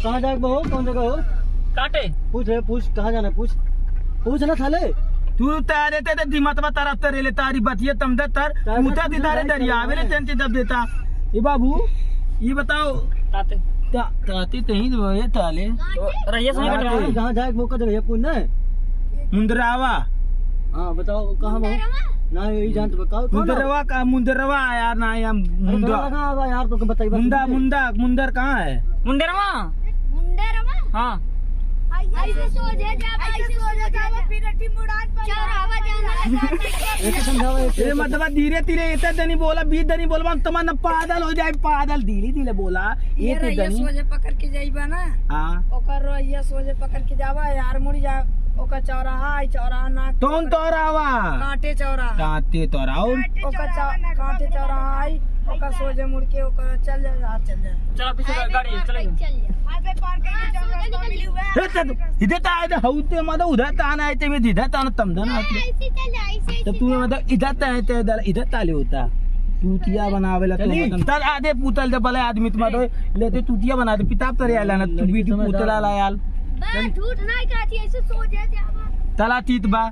कहाँ जाए बहो, कौन जगह हो? काटे पूछ कहाँ जाना है? पूछ ना थाले। तू तारे ते दिमाग तारा तरे ले तारी बतिये तम दे तर मुता दिदारे दरियावे ले तेंते दब देता। ये बाबू ये बताओ ताते ताते तही ये ताले रहिए सही कहाँ जाए मौका जगह पूछ ना मुंदरावा। हाँ बताओ कहाँ बहो? ना यही जान तो बताओ। मुंदरवा का मुंदरवा यार ना यार मुंदर यार तो बताइए। मुंदर कहाँ है? मुंदरवा हाँ ऐसे सो जा फिर अठी मुड़ात पर चौराहा जाना ऐसे समझाओ। ये मतलब धीरे धीरे इतना दनी बोला 20 दनी बोलवा तुम्हारा पागल हो जाए पागल धीरे धीरे बोला ये दनी सोजे पकड़ के जाइबा ना। हां ओकर ये सोजे पकड़ के जावा यार मुड़ी जा ओकर चौराहा आई चौराहा ना कौन चौराहा? कांटे चौराहा और ओकर कांटे चौराहा आई ओकर सोजे मुड़ के ओकर चल जा चल पीछे गाड़ी चल हाईवे पार करके चल रास्ता मिली हुआ है। इधर ताए तो हौते मतलब उधर ताना आए थे मैं इधर ताना तम दन आते ऐसे चल ऐसे तो तू मतलब इधर ताए थे इधर ताले होता तूतिया बनावेला तो तर आधे पुतल दे भले आदमी तुम तो लेते तूतिया बना दे पिताब तरे आला ना तू भी पुतला ला यार झूठ नहीं कहती ऐसे सो जा तला तीत बा।